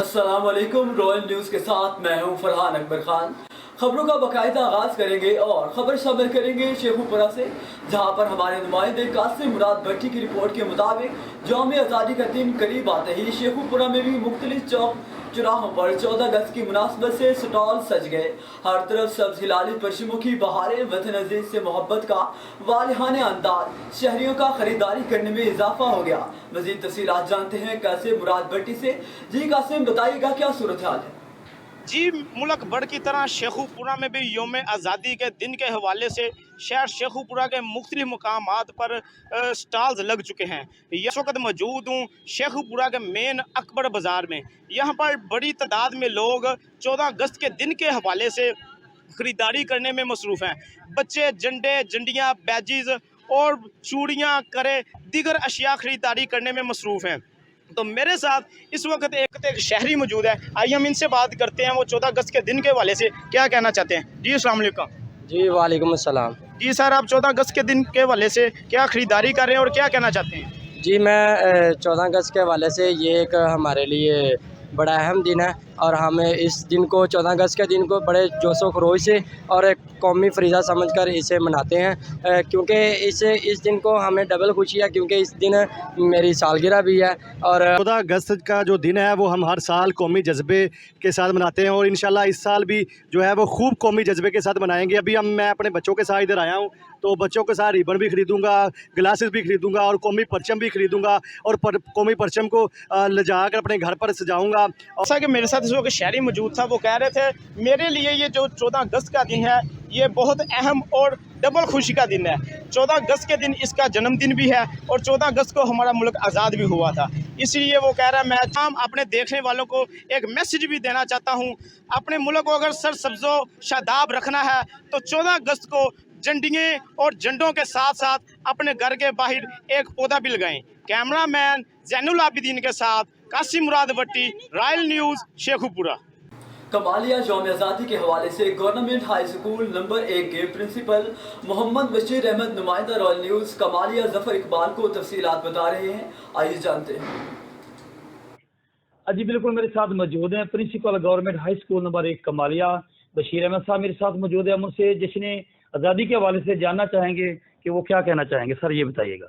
अस्सलाम वालेकुम। Royal news के साथ मैं हूं फरहान अकबर खान। खबरों का बाकायदा आगाज करेंगे और खबर शामिल करेंगे शेखुपुरा से, जहां पर हमारे नुमाइंदे कासिम मुराद भट्टी की रिपोर्ट के मुताबिक यौम आज़ादी का दिन करीब आते ही शेखुपुरा में भी मुख्तलिफ चौक चौराहों पर 14 अगस्त की मुनासबत से स्टॉल सज गए। हर तरफ सब्ज हिलाली परचमों की बहारें, वतन अजीज से मोहब्बत का वालिहाने अंदाज, शहरियों का खरीदारी करने में इजाफा हो गया। मजीद तफसीलात जानते हैं कासिम मुराद भट्टी से। जी कासिम, बताइएगा क्या सूरत हाल है? जी, मुल्क भर की तरह शेखुपुरा में भी यौम आज़ादी के दिन के हवाले से शहर शेखुपुरा के मुख्तलिफ मकामात पर स्टॉल्स लग चुके हैं। इस वक्त मौजूद हूँ शेखुपुरा के मेन अकबर बाज़ार में। यहाँ पर बड़ी तादाद में लोग 14 अगस्त के दिन के हवाले से ख़रीदारी करने में मसरूफ़ हैं। बच्चे झंडे, झंडियाँ, बैजेस और चूड़ियाँ, करे दीगर अशिया ख़रीदारी करने में मसरूफ़ हैं। तो मेरे साथ इस वक्त एक शहरी मौजूद है, आइए हम इनसे बात करते हैं। वो 14 अगस्त के दिन के हवाले से क्या कहना चाहते हैं। जी अस्सलाम वालेकुम। जी वालेकुम अस्सलाम। जी सर, आप 14 अगस्त के दिन के हवाले से क्या ख़रीदारी कर रहे हैं और क्या कहना चाहते हैं? जी मैं 14 अगस्त के हवाले से ये एक हमारे लिए बड़ा अहम दिन है और हम इस दिन को 14 अगस्त के दिन को बड़े जोश व खरोश से और एक कौमी फरीज़ा समझकर इसे मनाते हैं, क्योंकि इस दिन को हमें डबल खुशी है क्योंकि इस दिन मेरी सालगिरह भी है। और 14 अगस्त का जो दिन है वो हम हर साल कौमी जज्बे के साथ मनाते हैं और इंशाल्लाह इस साल भी जो है वो खूब कौमी जज्बे के साथ मनाएंगे। अभी मैं अपने बच्चों के साथ इधर आया हूँ, तो बच्चों के साथ रिबन भी ख़रीदूँगा, ग्लासेस भी ख़रीदूँगा और कौमी परचम भी ख़रीदूँगा और कौमी परचम को ले जाकर अपने घर पर सजाऊँगा। जैसा कि मेरे साथ इस वक्त शहरी मौजूद था, वो कह रहे थे मेरे लिए ये जो 14 अगस्त का दिन है ये बहुत अहम और डबल खुशी का दिन है। 14 अगस्त के दिन इसका जन्मदिन भी है और 14 अगस्त को हमारा मुल्क आज़ाद भी हुआ था। इसलिए वो कह रहा है मैं तमाम अपने देखने वालों को एक मैसेज भी देना चाहता हूँ। अपने मुल्क को अगर सरसब्ज़ो शादाब रखना है तो 14 अगस्त को झंडियों और झंडों के साथ साथ अपने घर के बाहर एक पौधा भी लगाएं। कैमरामैन जैनुल आबिदीन के साथ कासिम मुराद भट्टी, रॉयल न्यूज़ शेखुपुरा। कमालिया यौम आज़ादी के हवाले से गवर्नमेंट हाई स्कूल नंबर 1 के प्रिंसिपल मोहम्मद बशीर अहमद, नुमाइंदा रॉयल न्यूज़ कमालिया जफर इकबाल को तफसीलात बता रहे हैं। आइए जानते हैं। जी बिल्कुल, मेरे साथ मौजूद हैं principal government high school number 1 Kamalia Bashir Ahmad साहब मेरे साथ मौजूद है। हम उनसे जश्न आज़ादी के हवाले से जानना चाहेंगे कि वो क्या कहना चाहेंगे। सर ये बताइएगा।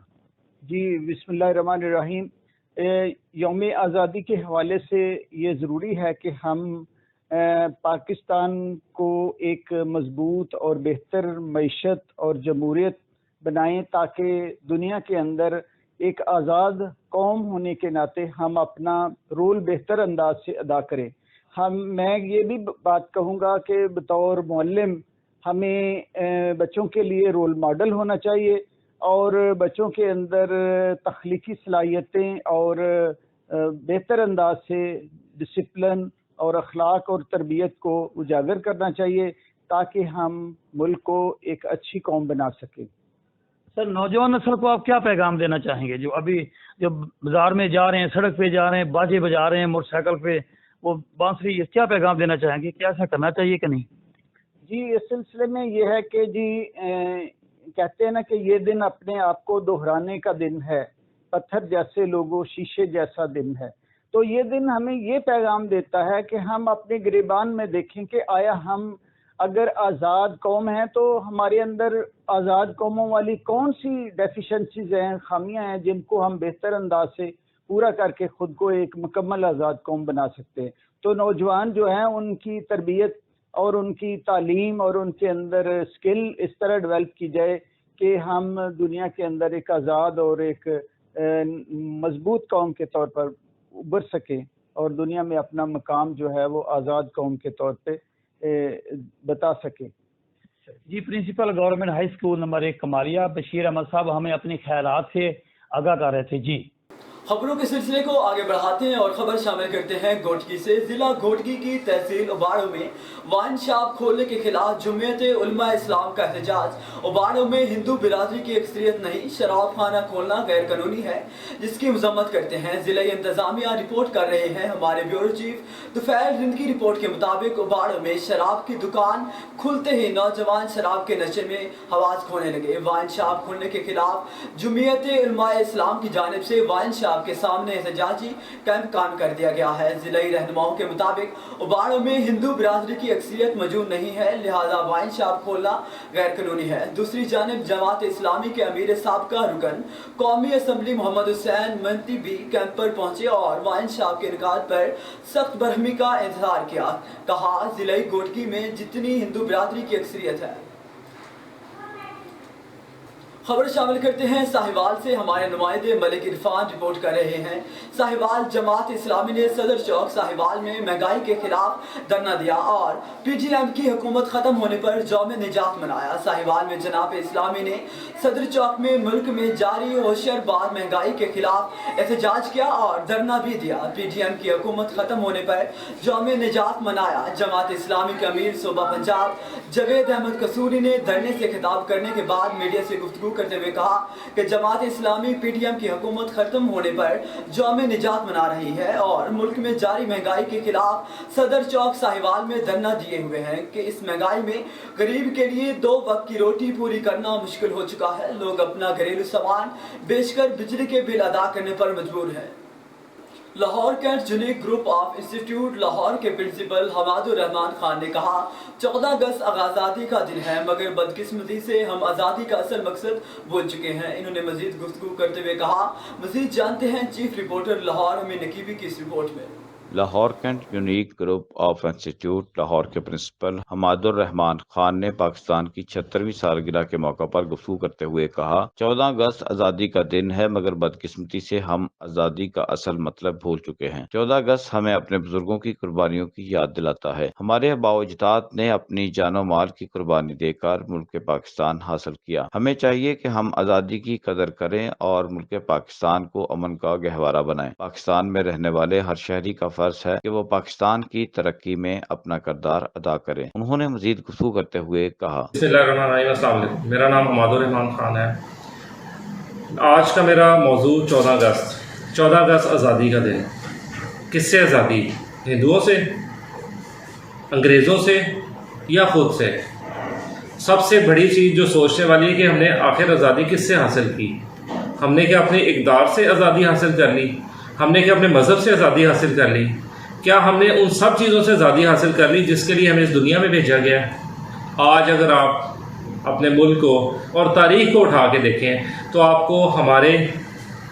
जी बिस्मिल्लाहिर्रहमानिर्रहीम। यौम आज़ादी के हवाले से ये ज़रूरी है कि हम पाकिस्तान को एक मजबूत और बेहतर मईशत और जमहूरियत बनाएं ताकि दुनिया के अंदर एक आज़ाद कौम होने के नाते हम अपना रोल बेहतर अंदाज से अदा करें। मैं ये भी बात कहूँगा कि बतौर मुअल्लिम हमें बच्चों के लिए रोल मॉडल होना चाहिए और बच्चों के अंदर तख्लीकी सलाहियतें और बेहतर अंदाज से डिसिप्लिन और अखलाक और तरबियत को उजागर करना चाहिए ताकि हम मुल्क को एक अच्छी कौम बना सकें। सर नौजवान नस्ल को आप क्या पैगाम देना चाहेंगे जो अभी जो बाजार में जा रहे हैं, सड़क पे जा रहे हैं, बाजे बजा रहे हैं, मोटरसाइकिल पे वो बांसुरी, क्या पैगाम देना चाहेंगे? क्या ऐसा करना चाहिए कि नहीं? जी इस सिलसिले में ये है कि जी कहते हैं ना कि ये दिन अपने आप को दोहराने का दिन है, पत्थर जैसे लोगों शीशे जैसा दिन है। तो ये दिन हमें ये पैगाम देता है कि हम अपने गिरेबान में देखें कि आया हम अगर आज़ाद कौम हैं तो हमारे अंदर आज़ाद कौमों वाली कौन सी डेफिशिएंसीज हैं, खामियां हैं जिनको हम बेहतर अंदाज से पूरा करके खुद को एक मुकम्मल आज़ाद कौम बना सकते हैं। तो नौजवान जो हैं उनकी तरबियत और उनकी तालीम और उनके अंदर स्किल इस तरह डेवलप की जाए कि हम दुनिया के अंदर एक आज़ाद और एक मजबूत कौम के तौर पर उभर सके और दुनिया में अपना मकाम जो है वो आज़ाद कौम के तौर पे बता सके। जी principal government high school number 1 Kamalia Bashir Ahmad Sahab हमें अपने ख्यालात से आगाह कर रहे थे। जी खबरों के सिलसिले को आगे बढ़ाते हैं और खबर शामिल करते हैं घोटकी से। जिला घोटकी की तहसील उबाड़ो में वाइन शॉप खोलने के खिलाफ जमीयत उलमा इस्लाम का एहतजाज। उबाड़ो में हिंदू बिरादरी की अक्सरियत नहीं, शराब खाना खोलना गैर कानूनी है, जिसकी मजम्मत करते हैं जिला इंतजामिया। रिपोर्ट कर रहे हैं हमारे ब्यूरो चीफ तुफैल हिंद की रिपोर्ट के मुताबिक उबाड़ो में शराब की दुकान खुलते ही नौजवान शराब के नशे में हवास खोने लगे। वाइन शॉप खोलने के खिलाफ जमीयत उलमा इस्लाम की जानिब से वाइन शॉप के सामने एहतजाजी कैंप कायम कर दिया गया है। जिलाई रहनुमाओं के मुताबिक उबाड़ो में हिंदू बिरादरी की अक्सरियत मौजूद नहीं है, लिहाजा वाइन शॉप खोलना गैर कानूनी है। दूसरी जानिब जमात इस्लामी के अमीर साबका रुकन कौमी असम्बली मोहम्मद हुसैन मंती भी कैंप पर पहुंचे और वाइन शॉप के इनकार पर सख्त बरहमी का इंतजार किया। कहा, जिलाई घोटकी में जितनी हिंदू बिरादरी की अक्सरियत है। खबर शामिल करते हैं साहिवाल से। हमारे नुमाइंदे मलिक इरफान रिपोर्ट कर रहे हैं। साहिवाल जमात इस्लामी ने सदर चौक साहिवाल में महंगाई के खिलाफ धरना दिया और पीटीएम की हुकूमत खत्म होने पर यौम निजात मनाया। साहिवाल में जनाब इस्लामी ने सदर चौक में मुल्क में जारी होशरबार महंगाई के खिलाफ एहतजाज किया और धरना भी दिया। पीटीएम की हुकूमत खत्म होने पर यौम निजात मनाया। जमात इस्लामी के अमीर सूबा पंजाब जावेद अहमद कसूरी ने धरने से खिताब करने के बाद मीडिया से गुफ्तगू करते हुए कहा कि जमात इस्लामी पीटीएम की हुकूमत खत्म होने पर यौम निजात मना रही है और मुल्क में जारी महंगाई के खिलाफ सदर चौक साहिवाल में धरना दिए हुए हैं कि इस महंगाई में गरीब के लिए 2 वक्त की रोटी पूरी करना मुश्किल हो चुका है। लोग अपना घरेलू सामान बेचकर बिजली के बिल अदा करने पर मजबूर हैं। Lahore cantt unique group of institute Lahore के प्रिंसिपल हमादुर रहमान खान ने कहा, 14 अगस्त आज़ादी का दिन है, मगर बदकिस्मती से हम आज़ादी का असल मकसद भूल चुके हैं। इन्होंने मजीद गुफ्तगू करते हुए कहा, मजीद जानते हैं चीफ रिपोर्टर लाहौर हमीद नकीबी की इस रिपोर्ट में। Lahore cantt unique group of institute Lahore के प्रिंसिपल हमादुर रहमान खान ने पाकिस्तान की 76वीं सालगिरह के मौका पर गुफ्तगू करते हुए कहा, 14 अगस्त आज़ादी का दिन है, मगर बदकिस्मती से हम आज़ादी का असल मतलब भूल चुके हैं। 14 अगस्त हमें अपने बुजुर्गों की कुर्बानियों की याद दिलाता है। हमारे आबा-ओ-अजदाद ने अपनी जानो माल की कुर्बानी देकर मुल्क पाकिस्तान हासिल किया। हमें चाहिए कि हम आज़ादी की कदर करें और मुल्क पाकिस्तान को अमन का गहवारा बनाएं। पाकिस्तान में रहने वाले हर शहरी का फर्ज है कि वो पाकिस्तान की तरक्की में अपना किरदार अदा करें। उन्होंने मजीद गुफ्तगू करते हुए कहा, बिस्मिल्लाहिर्रहमानिर्रहीम, मेरा नाम हमादुर रहमान खान है। आज का मेरा मौजू 14 अगस्त 14 अगस्त आज़ादी का दिन। किससे आज़ादी? हिंदुओं से, अंग्रेज़ों से या खुद से? सबसे बड़ी चीज़ जो सोचने वाली है कि हमने आखिर आज़ादी किससे हासिल की। हमने क्या अपने इक़्तिदार से आज़ादी हासिल कर ली? हमने क्या अपने मज़हब से आज़ादी हासिल कर ली? क्या हमने उन सब चीज़ों से आज़ादी हासिल कर ली जिसके लिए हमें इस दुनिया में भेजा गया? आज अगर आप अपने मुल्क को और तारीख़ को उठा के देखें तो आपको हमारे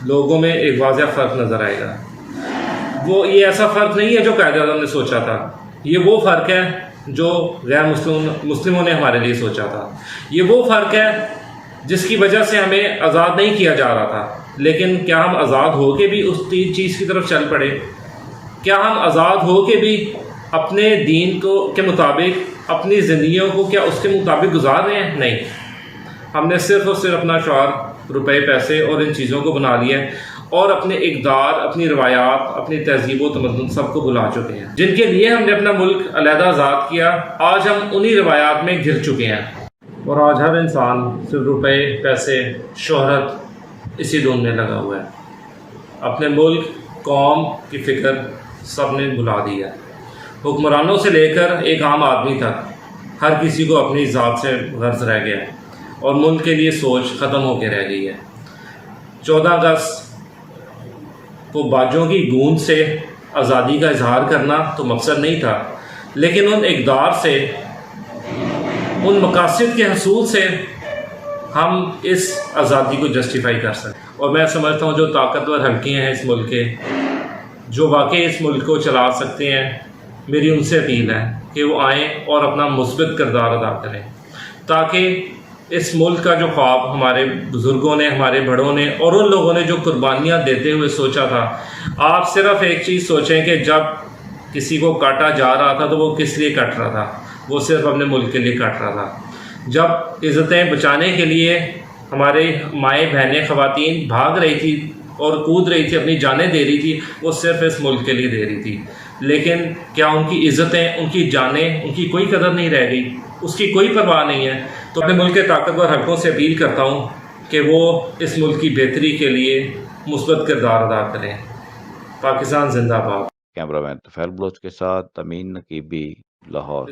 लोगों में एक वाज़ह फ़र्क नज़र आएगा। वो ये ऐसा फ़र्क नहीं है जो कायद-ए-आज़म ने सोचा था, ये वो फ़र्क है जो गैर मुस्लिमों ने हमारे लिए सोचा था। ये वो फ़र्क है जिसकी वजह से हमें आज़ाद नहीं किया जा रहा था। लेकिन क्या हम आज़ाद हो के भी उस चीज़ की तरफ चल पड़े? क्या हम आज़ाद हो के भी अपने दीन को के मुताबिक अपनी ज़िंदगियों को क्या उसके मुताबिक गुजार रहे हैं? नहीं, हमने सिर्फ़ और सिर्फ अपना शौहर, रुपए, पैसे और इन चीज़ों को बना लिया है और अपने इक़्तिदार, अपनी रवायात, अपनी तहज़ीब व तमद्दुन सबको भुला चुके हैं। जिनके लिए हमने अपना मुल्क अलहदा आज़ाद किया, आज हम उन्हीं रवायात में घिर चुके हैं और आज हर इंसान सिर्फ रुपए, पैसे, शोहरत इसी ढूंढने लगा हुआ है। अपने मुल्क, कौम की फ़िक्र सब ने भुला दी है। हुक्मरानों से लेकर एक आम आदमी तक हर किसी को अपनी ज़ात से गर्ज रह गया है और मुल्क के लिए सोच ख़त्म होकर रह गई है। 14 अगस्त को बाजों की गूंज से आज़ादी का इजहार करना तो मकसद नहीं था, लेकिन उन इक़्तिदार से, उन मकासद के हसूल से हम इस आज़ादी को जस्टिफाई कर सकते। और मैं समझता हूँ जो ताकतवर हल्कियाँ हैं इस मुल्क के, जो वाकई इस मुल्क को चला सकते हैं, मेरी उनसे अपील है कि वो आएँ और अपना मुस्बित किरदार अदा करें, ताकि इस मुल्क का जो ख्वाब हमारे बुज़ुर्गों ने, हमारे बड़ों ने और उन लोगों ने जो कुर्बानियाँ देते हुए सोचा था। आप सिर्फ़ एक चीज़ सोचें कि जब किसी को काटा जा रहा था तो वो किस लिए कट रहा था? वो सिर्फ़ अपने मुल्क के लिए कट रहा था। जब इज़्ज़तें बचाने के लिए हमारे माएँ, बहनें, ख़वातीन भाग रही थी اور کود رہی تھی، اپنی جانیں دے رہی تھی، وہ صرف اس ملک کے لیے دے رہی تھی. لیکن کیا ان کی عزتیں، ان کی جانیں، ان کی کوئی قدر نہیں رہ گئی؟ اس کی کوئی پرواہ نہیں ہے. تو اپنے ملک کے طاقتور حلقوں سے اپیل کرتا ہوں کہ وہ اس ملک کی بہتری کے لیے مثبت کردار ادا کریں. پاکستان زندہ باد. کیمرہ مین طفیل بلوچ کے ساتھ امین نقیبی، لاہور.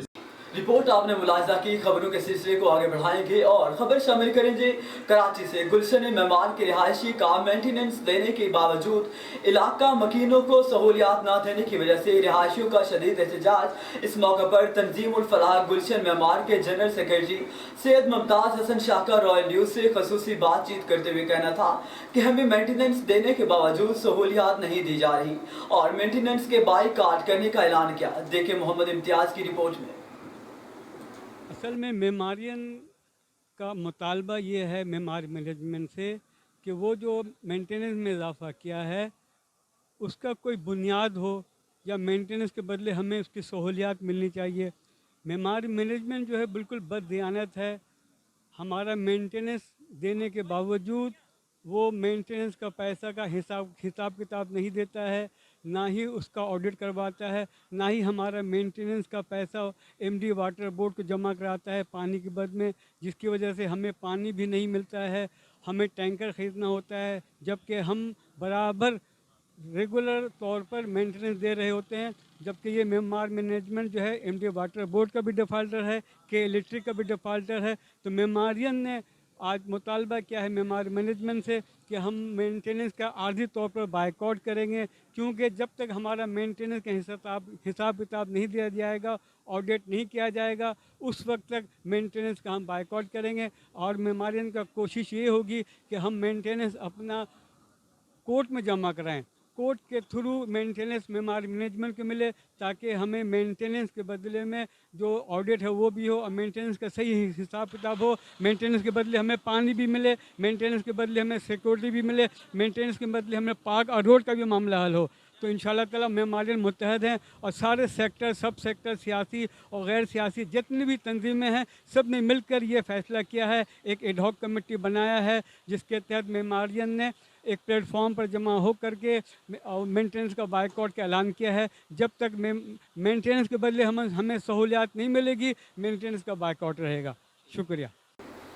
رپورٹ آپ نے ملاحظہ کی. خبروں کے سلسلے کو آگے بڑھائیں گے اور خبر شامل کریں گے کراچی سے. گلشن معمار کے رہائشی کا مینٹیننس دینے کے باوجود علاقہ مکینوں کو سہولیات نہ دینے کی وجہ سے رہائشیوں کا شدید احتجاج. اس موقع پر تنظیم الفلاح گلشن معمار کے جنرل سیکرٹری سید ممتاز حسن شاہ کا رائل نیوز سے خصوصی بات چیت کرتے ہوئے کہنا تھا کہ ہمیں مینٹیننس دینے کے باوجود سہولیات نہیں دی جا رہی اور مینٹیننس کے بائیکاٹ کرنے کا اعلان کیا. دیکھیں محمد امتیاز کی رپورٹ میں. اصل میں معمارین کا مطالبہ یہ ہے معمار مینجمنٹ سے کہ وہ جو مینٹیننس میں اضافہ کیا ہے اس کا کوئی بنیاد ہو یا مینٹیننس کے بدلے ہمیں اس کی سہولیات ملنی چاہیے. معمار مینجمنٹ جو ہے بالکل بددیانت ہے. ہمارا مینٹیننس دینے کے باوجود وہ مینٹیننس کا پیسہ کا حساب کتاب نہیں دیتا ہے، نہ ہی اس کا آڈٹ کرواتا ہے، نہ ہی ہمارا مینٹیننس کا پیسہ ایم ڈی واٹر بورڈ کو جمع کراتا ہے پانی کے بد میں، جس کی وجہ سے ہمیں پانی بھی نہیں ملتا ہے. ہمیں ٹینکر خریدنا ہوتا ہے جبکہ ہم برابر ریگولر طور پر مینٹیننس دے رہے ہوتے ہیں. جبکہ یہ معمار مینجمنٹ جو ہے ایم ڈی واٹر بورڈ کا بھی ڈیفالٹر ہے، کے الیکٹرک کا بھی ڈیفالٹر ہے. تو معمارین نے آج مطالبہ کیا ہے معمار مینجمنٹ سے کہ ہم مینٹیننس کا عارضی طور پر بائیکاٹ کریں گے، کیونکہ جب تک ہمارا مینٹیننس کا حساب کتاب نہیں دیا جائے گا، آڈٹ نہیں کیا جائے گا، اس وقت تک مینٹیننس کا ہم بائیکاٹ کریں گے. اور معمارین کا کوشش یہ ہوگی کہ ہم مینٹیننس اپنا کورٹ میں جمع کرائیں، کورٹ کے تھرو مینٹیننس معمار مینجمنٹ کو ملے تاکہ ہمیں مینٹیننس کے بدلے میں جو آڈٹ ہے وہ بھی ہو اور مینٹیننس کا صحیح حساب کتاب ہو. مینٹیننس کے بدلے ہمیں پانی بھی ملے، مینٹیننس کے بدلے ہمیں سیکورٹی بھی ملے، مینٹیننس کے بدلے ہمیں پارک اور روڈ کا بھی معاملہ حل ہو. تو انشاءاللہ تعالیٰ معمارین متحد ہیں اور سارے سیکٹر، سب سیکٹر، سیاسی اور غیر سیاسی جتنی بھی تنظیمیں ہیں سب نے مل کر یہ فیصلہ کیا ہے. ایک ایڈ ہاک کمیٹی بنایا ہے جس کے تحت معمارین نے ایک پلیٹ فارم پر جمع ہو کر کے مینٹیننس کا بائیکاٹ کا اعلان کیا ہے. جب تک مینٹیننس کے بدلے ہمیں سہولیات نہیں ملے گی، مینٹیننس کا بائیکاٹ رہے گا. شکریہ.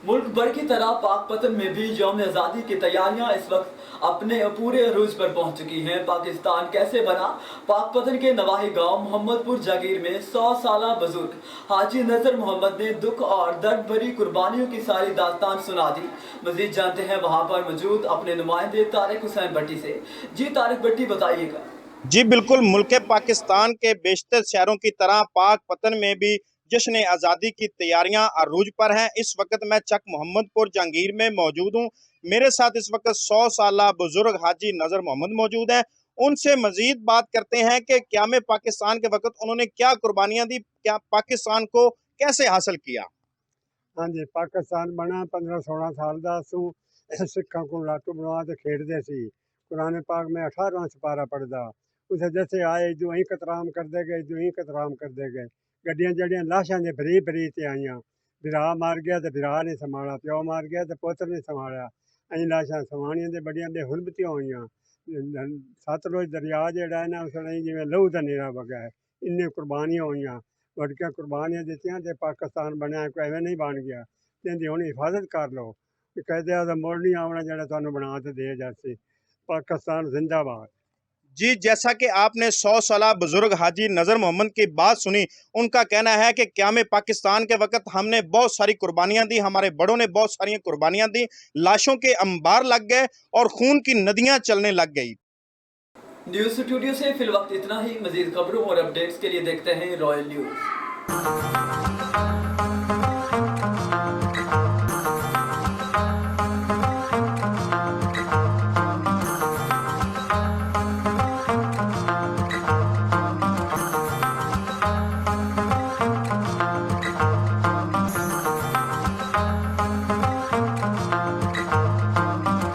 ملک بھر کی طرح پاک پتن میں بھی یوم آزادی کی تیاریاں اس وقت اپنے پورے عروج پر پہنچ چکی ہیں. پاکستان کیسے بنا؟ پاک پتن کے نواحی گاؤں محمد پور جاگیر میں 100 سالہ بزرگ حاجی نذر محمد نے دکھ اور درد بھری قربانیوں کی ساری داستان سنا دی. مزید جانتے ہیں وہاں پر موجود اپنے نمائندے طارق حسین بٹی سے. جی طارق بٹی بتائیے گا. جی بالکل، ملک پاکستان کے بیشتر شہروں کی طرح پاک پتن میں بھی جشن آزادی کی تیاریاں عروج پر ہیں. اس وقت میں چک محمد پور جہانگیر میں موجود ہوں. میرے ساتھ اس وقت 100 سالہ بزرگ حاجی نذر محمد موجود ہیں. ان سے مزید بات کرتے ہیں کہ قیام پاکستان کے وقت انہوں نے کیا قربانیاں دی، کیا پاکستان کو کیسے حاصل کیا. ہاں جی، پاکستان بنا 15-16 سال دا سو سکھاں کو لاٹو بنوا کے کھیڈدے سی. قرآن پاک میں 18واں سپارہ پڑھدا. اسے جیسے آئے جو ہی قترام کردے گئے، جو ہی قترام کردے گئے. گڈیاں جڑیاں لاشاں دے بری بری تے آئیاں. برا مار گیا تے برا نے سنبھالا، پیو مار گیا تے پوتر نے سنبھالیا. این لاشاں سوانیاں دے بڑیاں بے حرمتیاں ہوئیاں. ستلج دریا جڑا ہے نا اس نے جویں لہو دا نیرا وگا ہے. انہیں قربانیاں ہوئیاں، وڈکیاں قربانیاں دتیاں تے پاکستان بنیا. کوئی ایویں نہیں بن گیا. تے ہن حفاظت کر لو. قائد اعظم موڑ نہیں آونا جڑا تانوں بنا تے دے جاسی. پاکستان زندہ باد. جی جیسا کہ آپ نے 100 سالہ بزرگ حاجی نذر محمد کی بات سنی، ان کا کہنا ہے کہ قیام پاکستان کے وقت ہم نے بہت ساری قربانیاں دی، ہمارے بڑوں نے بہت ساری قربانیاں دی، لاشوں کے انبار لگ گئے اور خون کی ندیاں چلنے لگ گئی. نیوز اسٹوڈیو سے فی الوقت اتنا ہی. مزید خبروں اور اپڈیٹس کے لیے دیکھتے ہیں رائل نیوز.